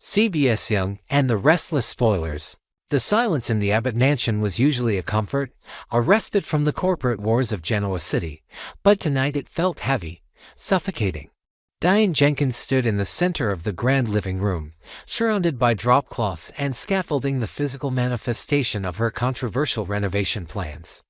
CBS Young and the Restless spoilers. The silence in the Abbott mansion was usually a comfort, a respite from the corporate wars of Genoa City, but tonight it felt heavy, suffocating. Diane Jenkins stood in the center of the grand living room, surrounded by drop cloths and scaffolding, the physical manifestation of her controversial renovation plans.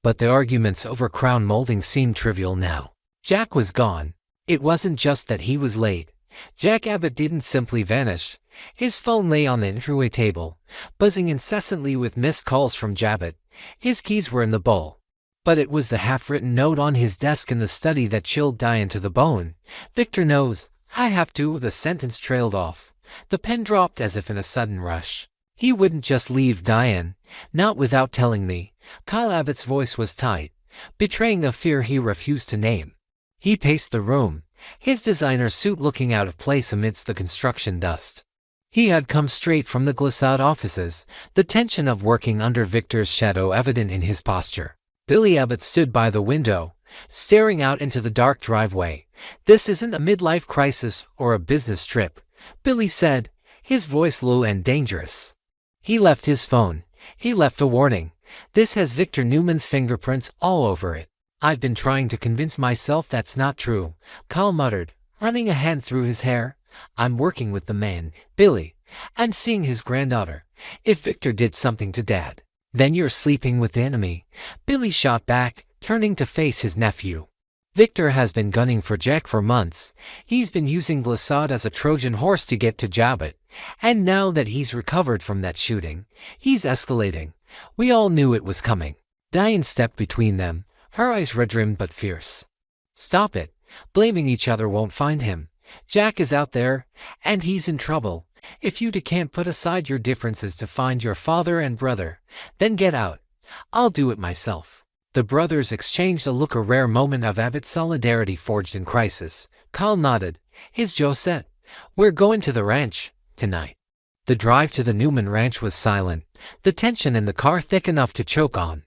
But the arguments over crown molding seemed trivial now. Jack was gone. It wasn't just that he was late. Jack Abbott didn't simply vanish. His phone lay on the entryway table, buzzing incessantly with missed calls from Jabbit. His keys were in the bowl. But it was the half-written note on his desk in the study that chilled Diane to the bone. "Victor knows. I have to." The sentence trailed off. The pen dropped as if in a sudden rush. "He wouldn't just leave, Diane. Not without telling me." Kyle Abbott's voice was tight, betraying a fear he refused to name. He paced the room, his designer suit looking out of place amidst the construction dust. He had come straight from the Glissade offices, the tension of working under Victor's shadow evident in his posture. Billy Abbott stood by the window, staring out into the dark driveway. "This isn't a midlife crisis or a business trip," Billy said, his voice low and dangerous. He left his phone. He left a warning. "This has Victor Newman's fingerprints all over it." "I've been trying to convince myself that's not true," Kyle muttered, running a hand through his hair. "I'm working with the man, Billy. I'm seeing his granddaughter. If Victor did something to Dad, then you're sleeping with the enemy," Billy shot back, turning to face his nephew. "Victor has been gunning for Jack for months. He's been using Glissade as a Trojan horse to get to Jabbit. And now that he's recovered from that shooting, he's escalating. We all knew it was coming." Diane stepped between them, her eyes red-rimmed but fierce. "Stop it. Blaming each other won't find him. Jack is out there, and he's in trouble. If you can't put aside your differences to find your father and brother, then get out. I'll do it myself." The brothers exchanged a look, a rare moment of Abbott solidarity forged in crisis. Kyle nodded, his jaw set. "We're going to the ranch tonight." The drive to the Newman ranch was silent, the tension in the car thick enough to choke on.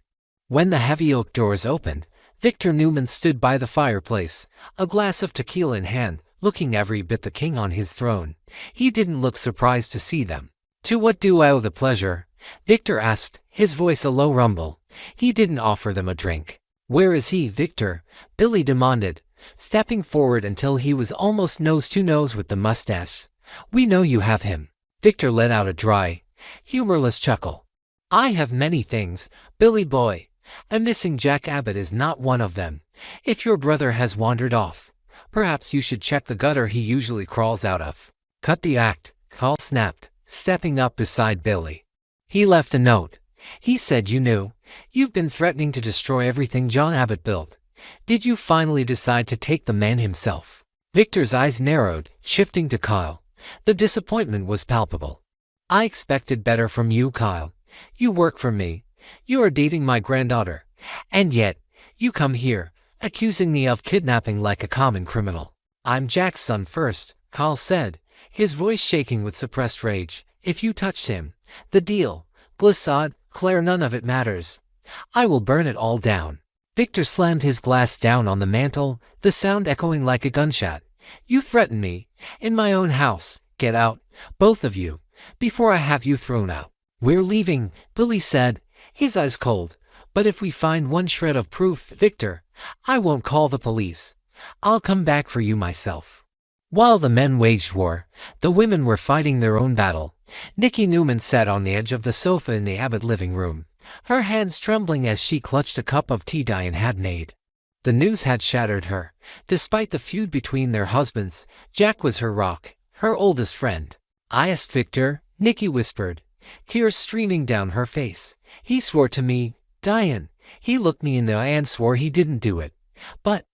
When the heavy oak doors opened, Victor Newman stood by the fireplace, a glass of tequila in hand, looking every bit the king on his throne. He didn't look surprised to see them. "To what do I owe the pleasure?" Victor asked, his voice a low rumble. He didn't offer them a drink. "Where is he, Victor?" Billy demanded, stepping forward until he was almost nose to nose with the mustache. "We know you have him." Victor let out a dry, humorless chuckle. "I have many things, Billy boy, and missing Jack Abbott is not one of them. If your brother has wandered off, perhaps you should check the gutter he usually crawls out of." "Cut the act," Kyle snapped, stepping up beside Billy. "He left a note. He said you knew. You've been threatening to destroy everything John Abbott built. Did you finally decide to take the man himself?" Victor's eyes narrowed, shifting to Kyle. The disappointment was palpable. "I expected better from you, Kyle. You work for me. You are dating my granddaughter. And yet, you come here, accusing me of kidnapping like a common criminal." "I'm Jack's son first," Kyle said, his voice shaking with suppressed rage. "If you touched him, the deal, Glissade, Claire, none of it matters. I will burn it all down." Victor slammed his glass down on the mantel, the sound echoing like a gunshot. "You threaten me, in my own house. Get out, both of you, before I have you thrown out." "We're leaving," Billy said, his eyes cold. "But if we find one shred of proof, Victor, I won't call the police. I'll come back for you myself." While the men waged war, the women were fighting their own battle. Nikki Newman sat on the edge of the sofa in the Abbott living room, her hands trembling as she clutched a cup of tea Diane had made. The news had shattered her. Despite the feud between their husbands, Jack was her rock, her oldest friend. "I asked Victor," Nikki whispered, tears streaming down her face. "He swore to me, Diane. He looked me in the eye and swore he didn't do it. But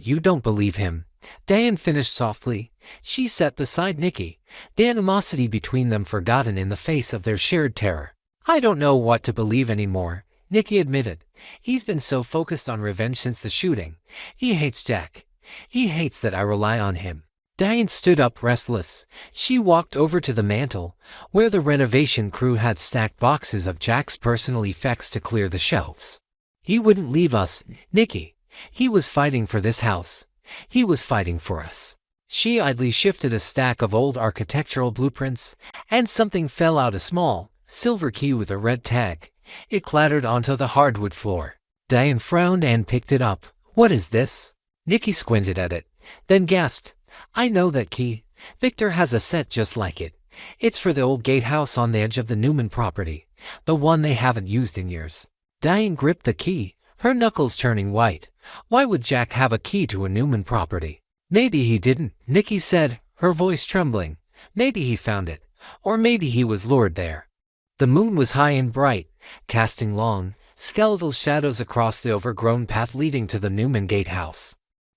you don't believe him," Diane finished softly. She sat beside Nikki, the animosity between them forgotten in the face of their shared terror. "I don't know what to believe anymore," Nikki admitted. "He's been so focused on revenge since the shooting. He hates Jack. He hates that I rely on him." Diane stood up, restless. She walked over to the mantel, where the renovation crew had stacked boxes of Jack's personal effects to clear the shelves. "He wouldn't leave us, Nikki. He was fighting for this house. He was fighting for us." She idly shifted a stack of old architectural blueprints, and something fell out, a small, silver key with a red tag. It clattered onto the hardwood floor. Diane frowned and picked it up. "What is this?" Nikki squinted at it, then gasped, "I know that key. Victor has a set just like it. It's for the old gatehouse on the edge of the Newman property, the one they haven't used in years." Diane gripped the key, her knuckles turning white. Why would Jack have a key to a Newman property? "Maybe he didn't," Nikki said, her voice trembling. "Maybe he found it, or maybe he was lured there." The moon was high and bright, casting long, skeletal shadows across the overgrown path leading to the Newman gatehouse.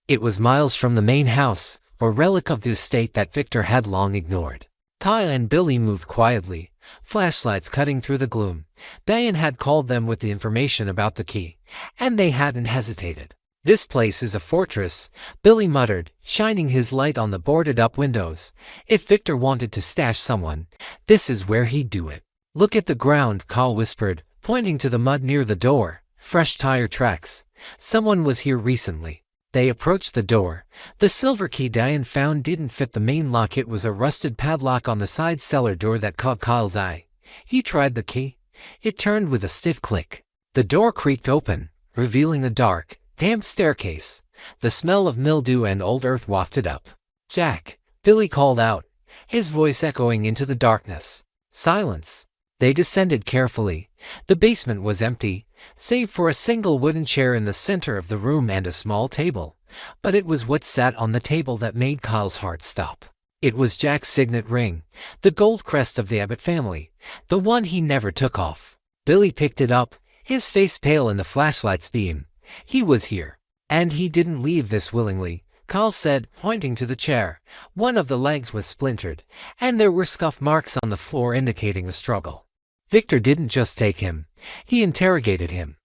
It was miles from the main house, a relic of the estate that Victor had long ignored. Kyle and Billy moved quietly, flashlights cutting through the gloom. Diane had called them with the information about the key, and they hadn't hesitated. "This place is a fortress," Billy muttered, shining his light on the boarded-up windows. "If Victor wanted to stash someone, this is where he'd do it." "Look at the ground," Kyle whispered, pointing to the mud near the door. "Fresh tire tracks. Someone was here recently." They approached the door. The silver key Diane found didn't fit the main lock. It was a rusted padlock on the side cellar door that caught Kyle's eye. He tried the key. It turned with a stiff click. The door creaked open, revealing a dark, damp staircase. The smell of mildew and old earth wafted up. "Jack," Billy called out, his voice echoing into the darkness. Silence. They descended carefully. The basement was empty, save for a single wooden chair in the center of the room and a small table. But it was what sat on the table that made Kyle's heart stop. It was Jack's signet ring, the gold crest of the Abbott family, the one he never took off. Billy picked it up, his face pale in the flashlight's beam. "He was here. And he didn't leave this willingly," Kyle said, pointing to the chair. One of the legs was splintered, and there were scuff marks on the floor indicating a struggle. "Victor didn't just take him. He interrogated him."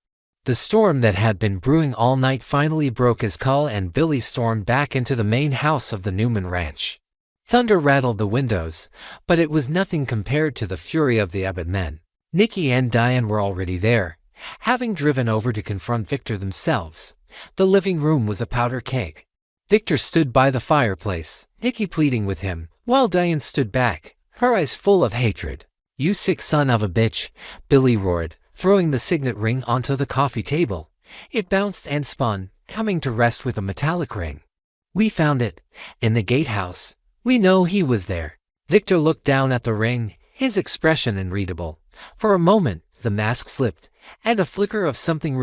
The storm that had been brewing all night finally broke as Kyle and Billy stormed back into the main house of the Newman Ranch. Thunder rattled the windows, but it was nothing compared to the fury of the Abbott men. Nikki and Diane were already there, having driven over to confront Victor themselves. The living room was a powder keg. Victor stood by the fireplace, Nikki pleading with him, while Diane stood back, her eyes full of hatred. "You sick son of a bitch," Billy roared, throwing the signet ring onto the coffee table. It bounced and spun, coming to rest with a metallic ring. "We found it. In the gatehouse. We know he was there." Victor looked down at the ring, his expression unreadable. For a moment, the mask slipped, and a flicker of something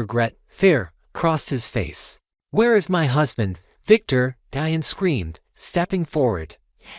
fear, crossed his face. "Where is my husband, Victor?" Diane screamed, stepping forward.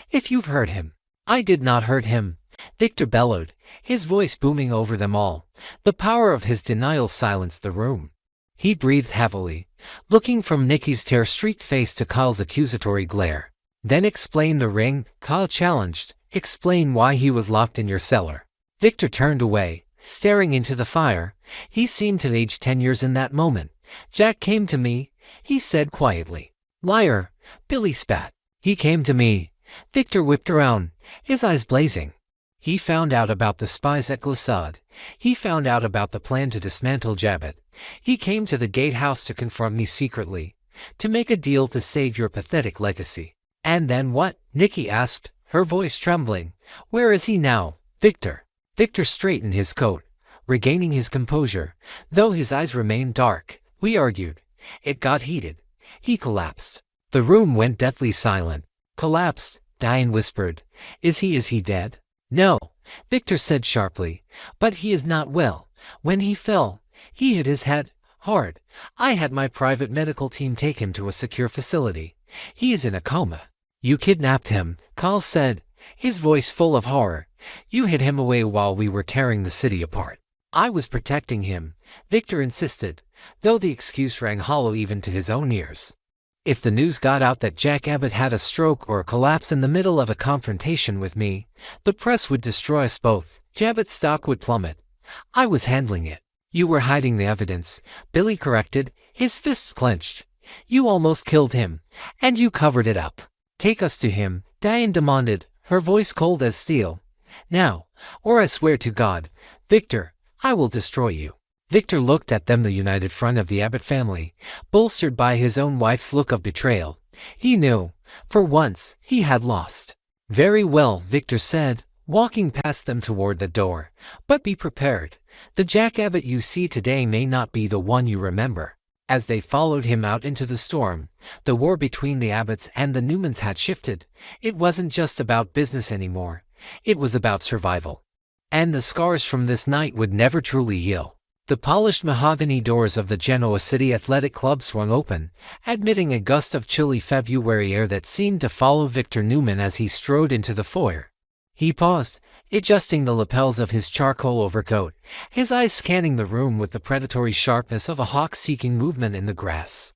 "If you've hurt him." "I did not hurt him," Victor bellowed, his voice booming over them all. The power of his denial silenced the room. He breathed heavily, looking from Nikki's tear-streaked face to Kyle's accusatory glare. "Then explain the ring," Kyle challenged. "Explain why he was locked in your cellar." Victor turned away, staring into the fire. He seemed to age 10 years in that moment. "Jack came to me," he said quietly. "Liar," Billy spat. "He came to me." Victor whipped around, his eyes blazing. "He found out about the spies at Glissade. He found out about the plan to dismantle Jabbet. He came to the gatehouse to confront me secretly, to make a deal to save your pathetic legacy." "And then what?" Nikki asked, her voice trembling. "Where is he now, Victor?" Victor straightened his coat, regaining his composure, though his eyes remained dark. "We argued. It got heated. He collapsed." The room went deathly silent. "Collapsed?" Diane whispered. Is he dead?" "No," Victor said sharply, "but he is not well. When he fell, he hit his head hard. I had my private medical team take him to a secure facility. He is in a coma." "You kidnapped him," Kyle said, his voice full of horror. "You hid him away while we were tearing the city apart." "I was protecting him," Victor insisted, though the excuse rang hollow even to his own ears. "If the news got out that Jack Abbott had a stroke or a collapse in the middle of a confrontation with me, the press would destroy us both. Jabbet's stock would plummet. I was handling it." "You were hiding the evidence," Billy corrected, his fists clenched. "You almost killed him, and you covered it up." "Take us to him," Diane demanded, her voice cold as steel. "Now, or I swear to God, Victor, I will destroy you." Victor looked at them, the united front of the Abbott family, bolstered by his own wife's look of betrayal. He knew, for once, he had lost. "Very well," Victor said, walking past them toward the door. "But be prepared. The Jack Abbott you see today may not be the one you remember." As they followed him out into the storm, the war between the Abbotts and the Newmans had shifted. It wasn't just about business anymore. It was about survival. And the scars from this night would never truly heal. The polished mahogany doors of the Genoa City Athletic Club swung open, admitting a gust of chilly February air that seemed to follow Victor Newman as he strode into the foyer. He paused, adjusting the lapels of his charcoal overcoat, his eyes scanning the room with the predatory sharpness of a hawk seeking movement in the grass.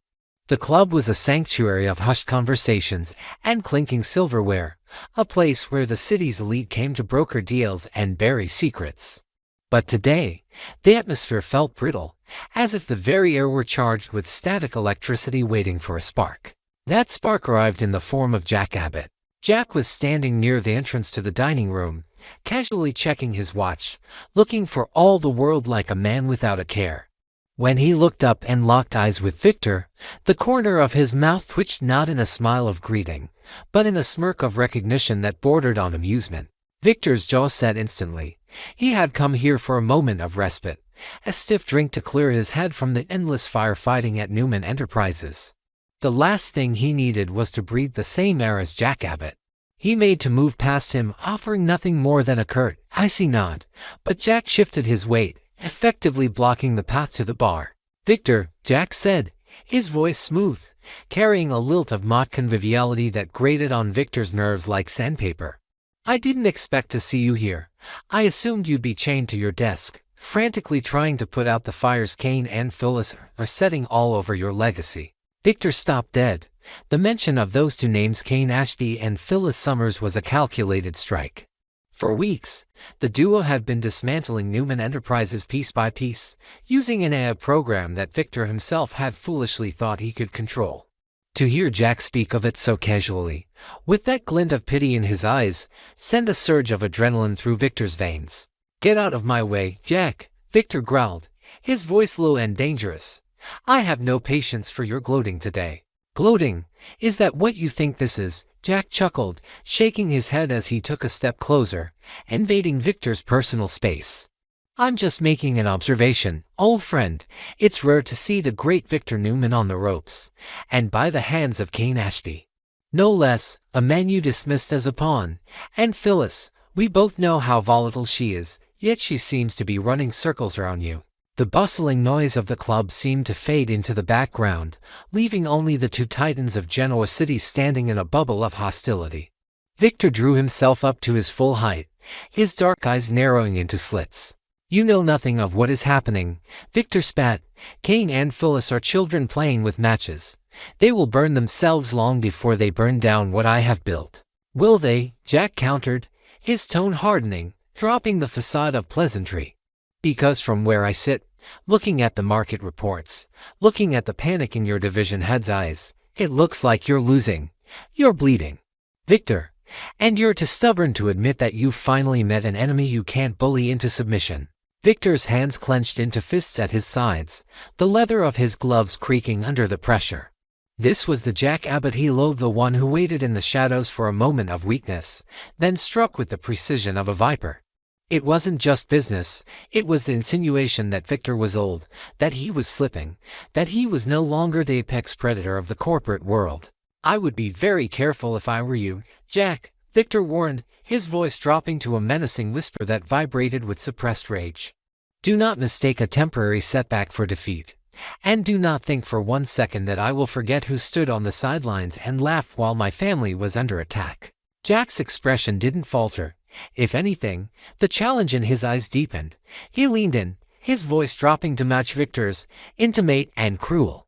The club was a sanctuary of hushed conversations and clinking silverware, a place where the city's elite came to broker deals and bury secrets. But today, the atmosphere felt brittle, as if the very air were charged with static electricity waiting for a spark. That spark arrived in the form of Jack Abbott. Jack was standing near the entrance to the dining room, casually checking his watch, looking for all the world like a man without a care. When he looked up and locked eyes with Victor, the corner of his mouth twitched not in a smile of greeting, but in a smirk of recognition that bordered on amusement. Victor's jaw set instantly. He had come here for a moment of respite, a stiff drink to clear his head from the endless firefighting at Newman Enterprises. The last thing he needed was to breathe the same air as Jack Abbott. He made to move past him, offering nothing more than a curt, icy nod, but Jack shifted his weight, effectively blocking the path to the bar. "Victor," Jack said, his voice smooth, carrying a lilt of mock conviviality that grated on Victor's nerves like sandpaper. "I didn't expect to see you here. I assumed you'd be chained to your desk, frantically trying to put out the fires Kane and Phyllis are setting all over your legacy." Victor stopped dead. The mention of those two names, Kane Ashby and Phyllis Summers, was a calculated strike. For weeks, the duo had been dismantling Newman Enterprises piece by piece, using an AI program that Victor himself had foolishly thought he could control. To hear Jack speak of it so casually, with that glint of pity in his eyes, sent a surge of adrenaline through Victor's veins. "Get out of my way, Jack," Victor growled, his voice low and dangerous. "I have no patience for your gloating today." "Gloating? Is that what you think this is?" Jack chuckled, shaking his head as he took a step closer, invading Victor's personal space. "I'm just making an observation, old friend. It's rare to see the great Victor Newman on the ropes, and by the hands of Kane Ashby. No less, a man you dismissed as a pawn. And Phyllis, we both know how volatile she is, yet she seems to be running circles around you." The bustling noise of the club seemed to fade into the background, leaving only the two titans of Genoa City standing in a bubble of hostility. Victor drew himself up to his full height, his dark eyes narrowing into slits. "You know nothing of what is happening," Victor spat. "Kane and Phyllis are children playing with matches. They will burn themselves long before they burn down what I have built." "Will they?" Jack countered, his tone hardening, dropping the facade of pleasantry. "Because from where I sit, looking at the market reports, looking at the panic in your division head's eyes, it looks like you're losing. You're bleeding, Victor. And you're too stubborn to admit that you've finally met an enemy you can't bully into submission." Victor's hands clenched into fists at his sides, the leather of his gloves creaking under the pressure. This was the Jack Abbott he loathed, the one who waited in the shadows for a moment of weakness, then struck with the precision of a viper. It wasn't just business, it was the insinuation that Victor was old, that he was slipping, that he was no longer the apex predator of the corporate world. "I would be very careful if I were you, Jack," Victor warned, his voice dropping to a menacing whisper that vibrated with suppressed rage. "Do not mistake a temporary setback for defeat. And do not think for 1 second that I will forget who stood on the sidelines and laughed while my family was under attack." Jack's expression didn't falter. If anything, the challenge in his eyes deepened. He leaned in, his voice dropping to match Victor's, intimate and cruel.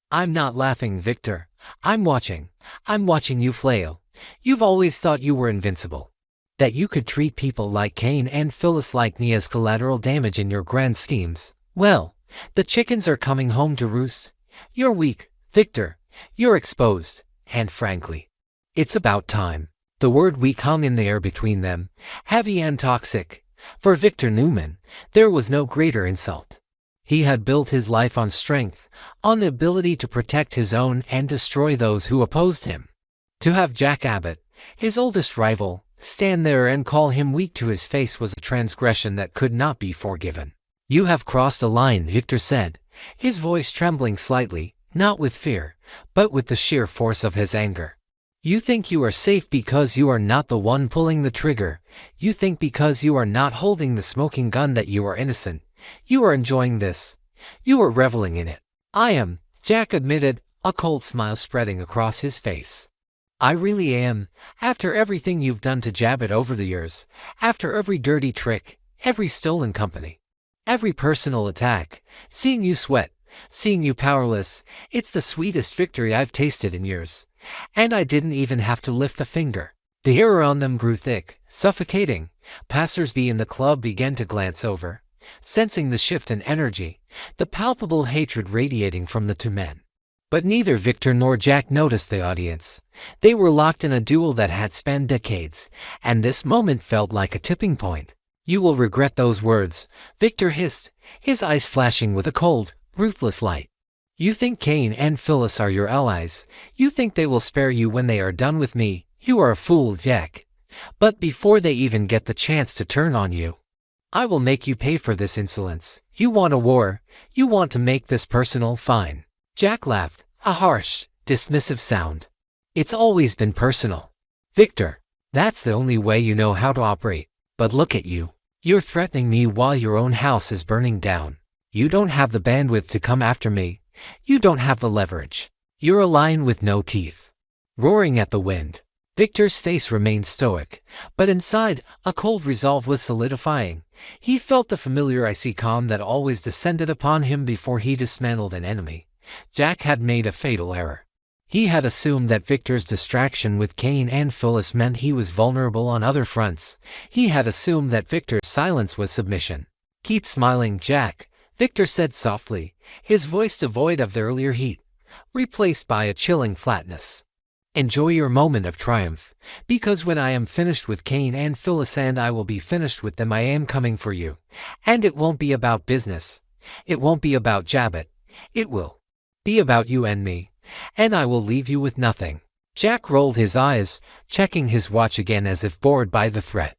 "I'm not laughing, Victor. I'm watching. I'm watching you flail. You've always thought you were invincible. That you could treat people like Kane and Phyllis like me as collateral damage in your grand schemes. Well, the chickens are coming home to roost. You're weak, Victor. You're exposed. And frankly, it's about time." The word weak hung in the air between them, heavy and toxic. For Victor Newman, there was no greater insult. He had built his life on strength, on the ability to protect his own and destroy those who opposed him. To have Jack Abbott, his oldest rival, stand there and call him weak to his face was a transgression that could not be forgiven. "You have crossed a line," Victor said, his voice trembling slightly, not with fear, but with the sheer force of his anger. "You think you are safe because you are not the one pulling the trigger. You think because you are not holding the smoking gun that you are innocent. You are enjoying this. You are reveling in it." "I am," Jack admitted, a cold smile spreading across his face. "I really am. After everything you've done to Jabbit over the years, after every dirty trick, every stolen company, every personal attack, seeing you sweat, seeing you powerless, it's the sweetest victory I've tasted in years. And I didn't even have to lift a finger." The air around them grew thick, suffocating. Passers-by in the club began to glance over, sensing the shift in energy, the palpable hatred radiating from the two men. But neither Victor nor Jack noticed the audience. They were locked in a duel that had spanned decades, and this moment felt like a tipping point. "You will regret those words," Victor hissed, his eyes flashing with a cold, ruthless light. "You think Kane and Phyllis are your allies. You think they will spare you when they are done with me. You are a fool, Jack. But before they even get the chance to turn on you, I will make you pay for this insolence. You want a war. You want to make this personal. Fine." Jack laughed, a harsh, dismissive sound. "It's always been personal, Victor. That's the only way you know how to operate. But look at you. You're threatening me while your own house is burning down. You don't have the bandwidth to come after me. You don't have the leverage. You're a lion with no teeth, roaring at the wind." Victor's face remained stoic, but inside, a cold resolve was solidifying. He felt the familiar icy calm that always descended upon him before he dismantled an enemy. Jack had made a fatal error. He had assumed that Victor's distraction with Kane and Phyllis meant he was vulnerable on other fronts. He had assumed that Victor's silence was submission. "Keep smiling, Jack," Victor said softly, his voice devoid of the earlier heat, replaced by a chilling flatness. "Enjoy your moment of triumph, because when I am finished with Kane and Phyllis, and I will be finished with them, I am coming for you. And it won't be about business. It won't be about Jabbit. It will be about you and me. And I will leave you with nothing." Jack rolled his eyes, checking his watch again as if bored by the threat.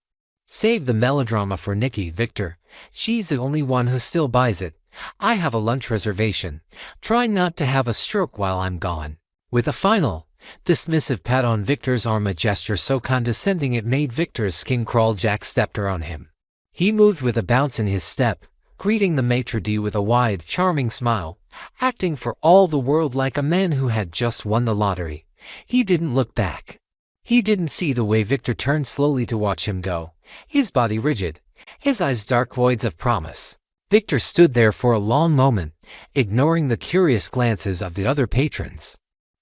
"Save the melodrama for Nikki, Victor. She's the only one who still buys it. I have a lunch reservation. Try not to have a stroke while I'm gone." With a final, dismissive pat on Victor's arm, a gesture so condescending it made Victor's skin crawl, Jack stepped around him. He moved with a bounce in his step, greeting the maitre d' with a wide, charming smile, acting for all the world like a man who had just won the lottery. He didn't look back. He didn't see the way Victor turned slowly to watch him go, his body rigid, his eyes dark voids of promise. Victor stood there for a long moment, ignoring the curious glances of the other patrons.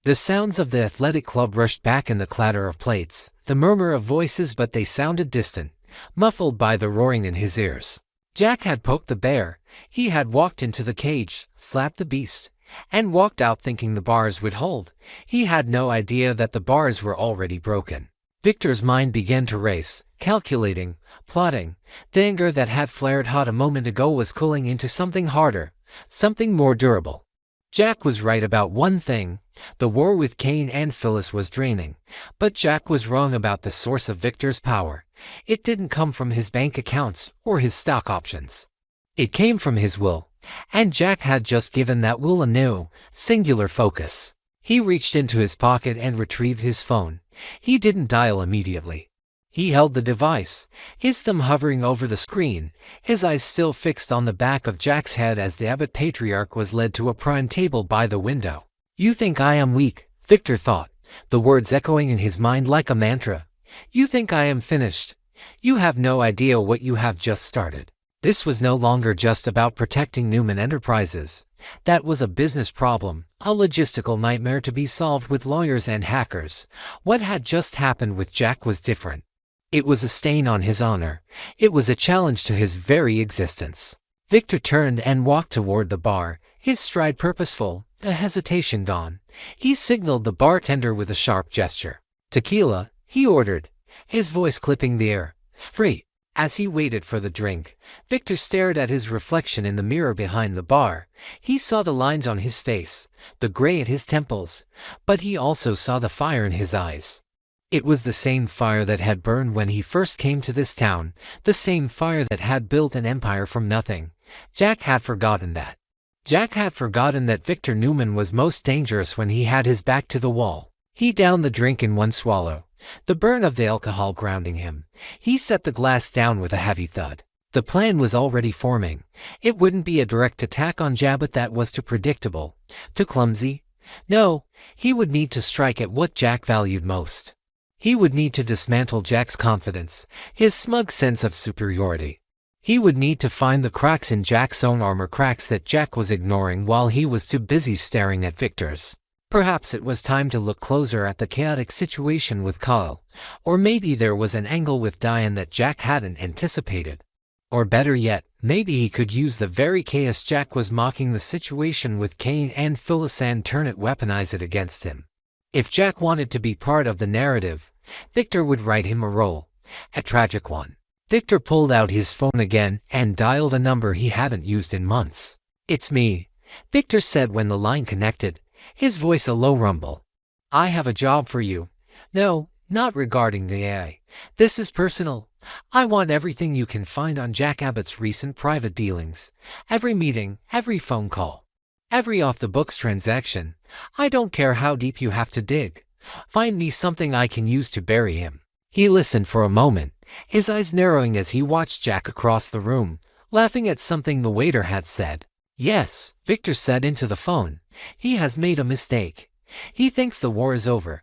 The sounds of the athletic club rushed back in the clatter of plates, the murmur of voices, but they sounded distant, muffled by the roaring in his ears. Jack had poked the bear. He had walked into the cage, slapped the beast, and walked out thinking the bars would hold. He had no idea that the bars were already broken. Victor's mind began to race, calculating, plotting. The anger that had flared hot a moment ago was cooling into something harder, something more durable. Jack was right about one thing. The war with Kane and Phyllis was draining. But Jack was wrong about the source of Victor's power. It didn't come from his bank accounts or his stock options. It came from his will, and Jack had just given that will a new, singular focus. He reached into his pocket and retrieved his phone. He didn't dial immediately. He held the device, his thumb hovering over the screen, his eyes still fixed on the back of Jack's head as the Abbott patriarch was led to a prime table by the window. "You think I am weak," Victor thought, the words echoing in his mind like a mantra. "You think I am finished. You have no idea what you have just started." This was no longer just about protecting Newman Enterprises. That was a business problem, a logistical nightmare to be solved with lawyers and hackers. What had just happened with Jack was different. It was a stain on his honor. It was a challenge to his very existence. Victor turned and walked toward the bar, his stride purposeful, the hesitation gone. He signaled the bartender with a sharp gesture. "Tequila," he ordered, his voice clipping the air. "Free." As he waited for the drink, Victor stared at his reflection in the mirror behind the bar. He saw the lines on his face, the gray at his temples, but he also saw the fire in his eyes. It was the same fire that had burned when he first came to this town, the same fire that had built an empire from nothing. Jack had forgotten that. Jack had forgotten that Victor Newman was most dangerous when he had his back to the wall. He downed the drink in one swallow, the burn of the alcohol grounding him. He set the glass down with a heavy thud. The plan was already forming. It wouldn't be a direct attack on Jack, that was too predictable, too clumsy. No, he would need to strike at what Jack valued most. He would need to dismantle Jack's confidence, his smug sense of superiority. He would need to find the cracks in Jack's own armor, cracks that Jack was ignoring while he was too busy staring at Victor's. Perhaps it was time to look closer at the chaotic situation with Kyle, or maybe there was an angle with Diane that Jack hadn't anticipated. Or better yet, maybe he could use the very chaos Jack was mocking the situation with Kane and Phyllis and turn it, weaponize it against him. If Jack wanted to be part of the narrative, Victor would write him a role, a tragic one. Victor pulled out his phone again and dialed a number he hadn't used in months. "It's me," Victor said when the line connected, his voice a low rumble. "I have a job for you." "No, not regarding the AI. This is personal. I want everything you can find on Jack Abbott's recent private dealings. Every meeting, every phone call, every off-the-books transaction. I don't care how deep you have to dig. Find me something I can use to bury him." He listened for a moment, his eyes narrowing as he watched Jack across the room, laughing at something the waiter had said. "Yes," Victor said into the phone. "He has made a mistake. He thinks the war is over.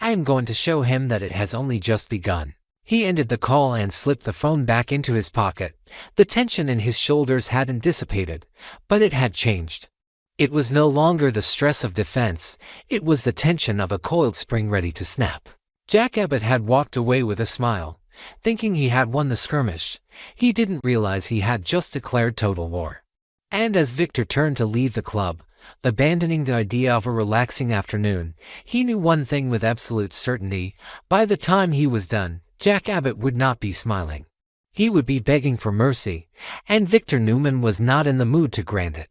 I'm going to show him that it has only just begun." He ended the call and slipped the phone back into his pocket. The tension in his shoulders hadn't dissipated, but it had changed. It was no longer the stress of defense, it was the tension of a coiled spring ready to snap. Jack Abbott had walked away with a smile, thinking he had won the skirmish. He didn't realize he had just declared total war. And as Victor turned to leave the club, abandoning the idea of a relaxing afternoon, he knew one thing with absolute certainty: by the time he was done, Jack Abbott would not be smiling. He would be begging for mercy, and Victor Newman was not in the mood to grant it.